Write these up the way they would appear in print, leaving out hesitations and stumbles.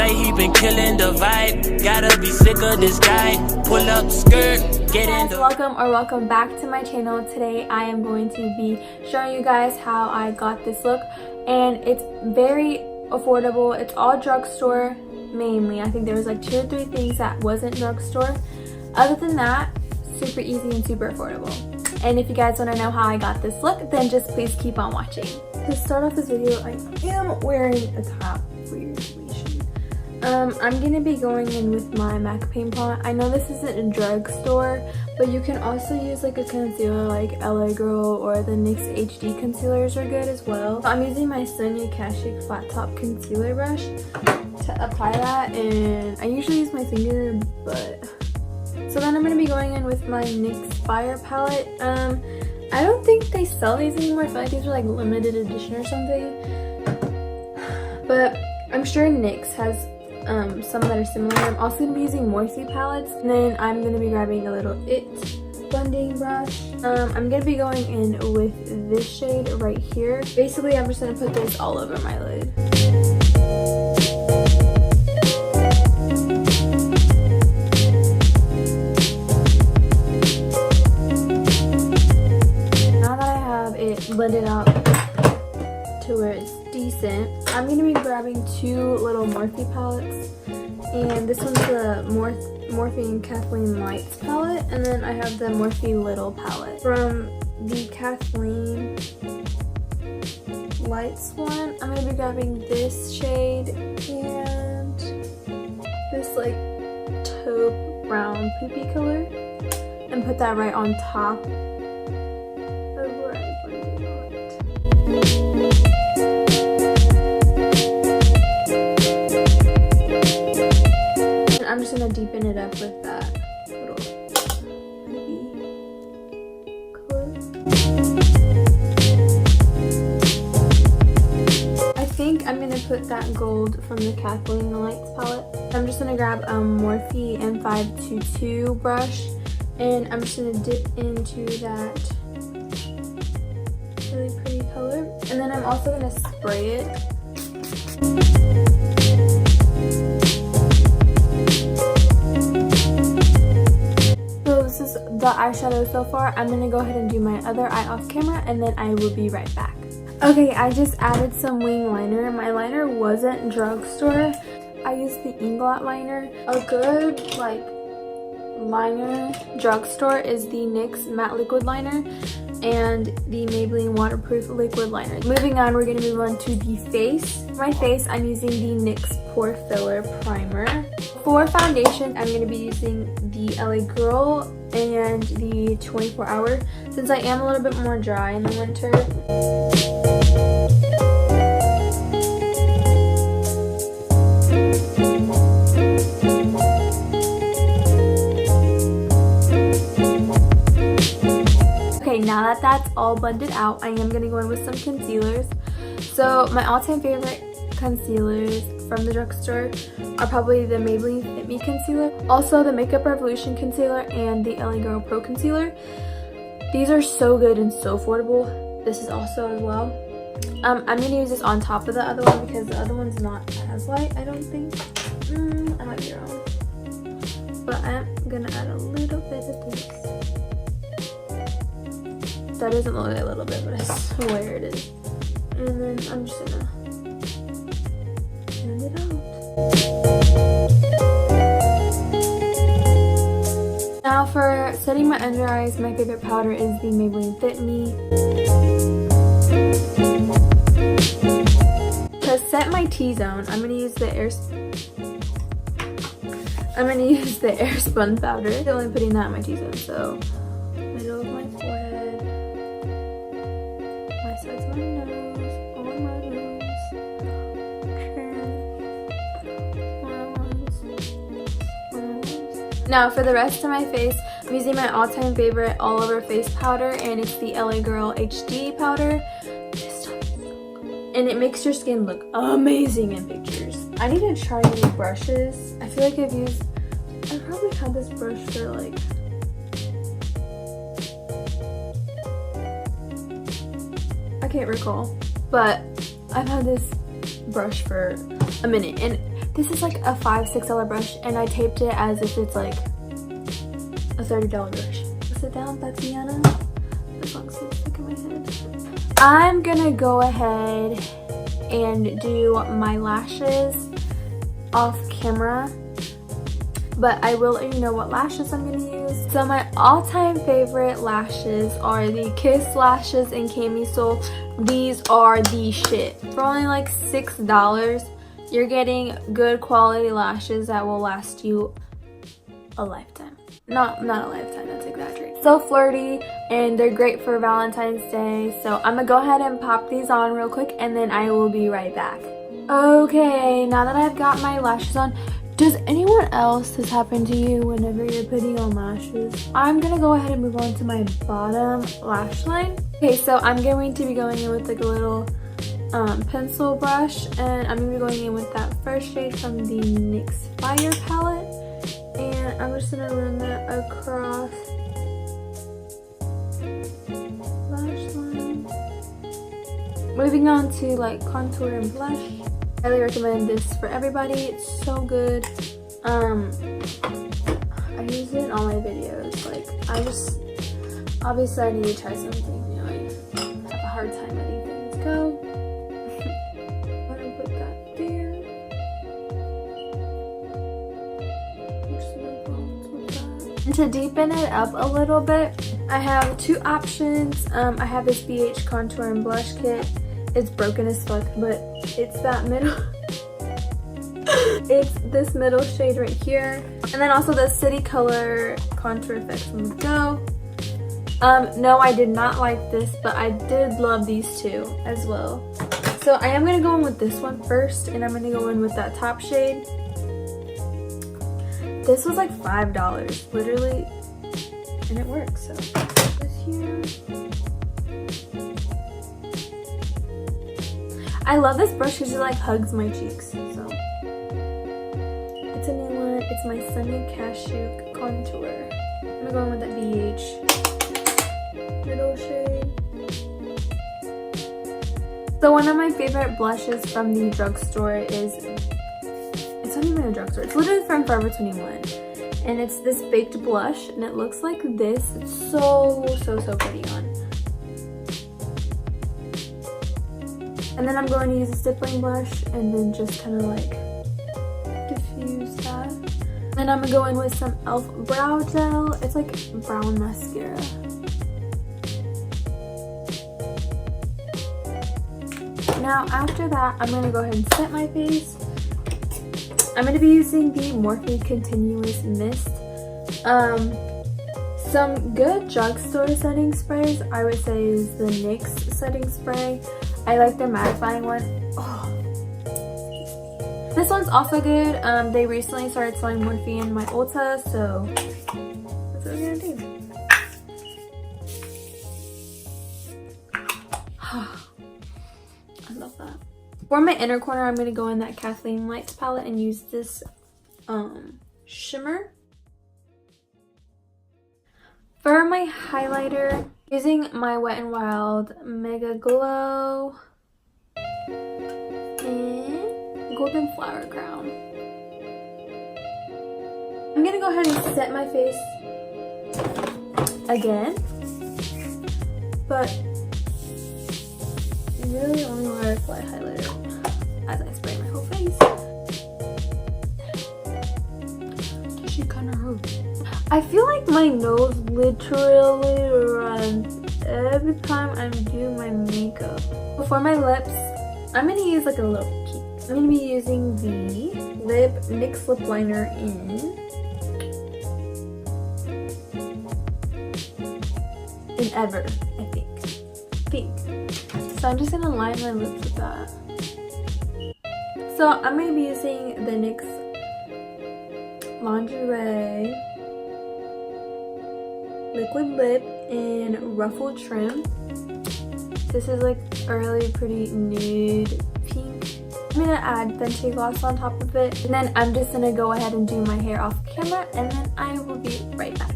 say he been killing the vibe. Gotta be sick of this guy. Pull up the skirt, get in the... Welcome back to my channel. Today I am going to be showing you guys how I got this look, and it's very affordable. It's all drugstore mainly. I think there was like 2 or 3 things that wasn't drugstore. Other than that, super easy and super affordable. And if you guys want to know how I got this look, then just please keep on watching. To start off this video, I am wearing a top for your information. I'm going to be going in with my MAC Paint Pot. I know this isn't a drugstore, but you can also use like a concealer like LA Girl or the NYX HD concealers are good as well. I'm using my Sonia Kashuk Flat Top Concealer Brush to apply that, and I usually use my finger, but... So then I'm going to be going in with my NYX Fire palette. I don't think they sell these anymore. I feel like these are like limited edition or something. But I'm sure NYX has some that are similar. I'm also going to be using Morphe palettes. And then I'm going to be grabbing a little IT blending brush. I'm going to be going in with this shade right here. Basically, I'm just going to put this all over my lid. Blend it out to where it's decent. I'm going to be grabbing 2 little Morphe palettes, and this one's the Morphe and Kathleen Lights palette, and then I have the Morphe Little palette. From the Kathleen Lights one, I'm going to be grabbing this shade and this like taupe brown poopy color and put that right on top. And I'm just going to deepen it up with that little baby color. I think I'm going to put that gold from the Kathleen Lights palette. I'm just going to grab a Morphe M522 brush, and I'm just going to dip into that really pretty color, and then I'm also going to spray it. So this is the eyeshadow so far. I'm going to go ahead and do my other eye off camera, and then I will be right back. Okay, I just added some wing liner. My liner wasn't drugstore. I used the Inglot liner. A good like liner drugstore is the NYX matte liquid liner and the Maybelline waterproof liquid liner. Moving on, we're going to move on to the face. For my face, I'm using the NYX Pore Filler Primer. For foundation, I'm going to be using the LA Girl and the 24 Hour, since I am a little bit more dry in the winter. Now that that's all blended out, I am going to go in with some concealers. So my all-time favorite concealers from the drugstore are probably the Maybelline Fit Me Concealer, also the Makeup Revolution Concealer, and the LA Girl Pro Concealer. These are so good and so affordable. This is also as well. I'm going to use this on top of the other one because the other one's not as light, I don't think. I might be wrong. But I'm going to add a little bit of this. That doesn't look like a little bit, but I swear it is. And then I'm just gonna blend it out. Now for setting my under eyes, my favorite powder is the Maybelline Fit Me. To set my T-zone, I'm gonna use the Airspun powder. I'm only putting that in my T-zone, so middle of my forehead. Sides of my nose, on my nose, chin, Now for the rest of my face, I'm using my all-time favorite all-over face powder, and it's the LA Girl HD powder. This stuff is so good, and it makes your skin look amazing in pictures. I need to try new brushes. I feel like I've probably had this brush for like I can't recall, but I've had this brush for a minute. And this is like a $5-6 brush, and I taped it as if it's like a $30 brush. Sit down, Tatiana. This song's so stuck in my head. I'm gonna go ahead and do my lashes off camera, but I will let you know what lashes I'm gonna use. So my all-time favorite lashes are the Kiss lashes in Camisole. These are the shit. For only like $6, you're getting good quality lashes that will last you a lifetime. Not a lifetime, that's exaggerated. So flirty, and they're great for Valentine's Day. So I'm gonna go ahead and pop these on real quick, and then I will be right back. Okay, now that I've got my lashes on, does anyone else this happen to you whenever you're putting on lashes? I'm gonna go ahead and move on to my bottom lash line. Okay, so I'm going to be going in with like a little pencil brush, and I'm gonna be going in with that first shade from the NYX Fire palette. And I'm just gonna run that across lash line. Moving on to like contour and blush. I highly recommend this for everybody. It's so good. I use it in all my videos. Like obviously I need to try something new. I have a hard time letting things go. I'm gonna put that there. And to deepen it up a little bit, I have two options. I have this BH contour and blush kit. It's broken as fuck, but it's that middle. It's this middle shade right here. And then also the City Color Contour Effect from Go. No, I did not like this, but I did love these two as well. So I am gonna go in with this one first, and I'm gonna go in with that top shade. This was like $5, literally, and it works. So this here. I love this brush because it like hugs my cheeks. So it's a new one. It's my Sunny Cashew contour. I'm gonna go in with that BH middle shade. So one of my favorite blushes from the drugstore is, it's not even a drugstore, it's literally from Forever 21. And it's this baked blush, and it looks like this. It's so pretty on. And then I'm going to use a stippling brush and then just kind of like diffuse that. Then I'm going to go in with some e.l.f. brow gel. It's like brown mascara. Now after that, I'm going to go ahead and set my face. I'm going to be using the Morphe Continuous Mist. Some good drugstore setting sprays, I would say, is the NYX setting spray. I like their mattifying one. Oh. This one's also good. They recently started selling Morphe in my Ulta, so that's what we're gonna do. I love that. For my inner corner, I'm gonna go in that Kathleen Lights palette and use this shimmer. For my highlighter, using my Wet n Wild Mega Glow and Golden Flower Crown. I'm gonna go ahead and set my face again, but really only want to apply highlighter as I spray my whole face. She kind of hurts. I feel like my nose literally runs every time I'm doing my makeup. For my lips, I'm going to use like a little peak. I'm going to be using the NYX lip liner in Ever, I think. So I'm just going to line my lips with that. So I'm going to be using the NYX Lingerie Liquid Lip in Ruffled Trim. This is like a really pretty nude pink. I'm gonna add Fenty gloss on top of it, and then I'm just gonna go ahead and do my hair off camera, and then I will be right back.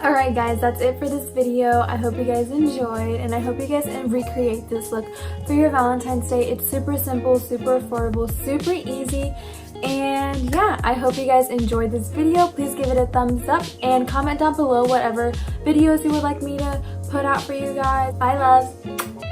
Alright guys, that's it for this video. I hope you guys enjoyed, and I hope you guys recreate this look for your Valentine's Day. It's super simple, super affordable, super easy. And yeah, I hope you guys enjoyed this video. Please give it a thumbs up and comment down below whatever videos you would like me to put out for you guys. Bye, loves.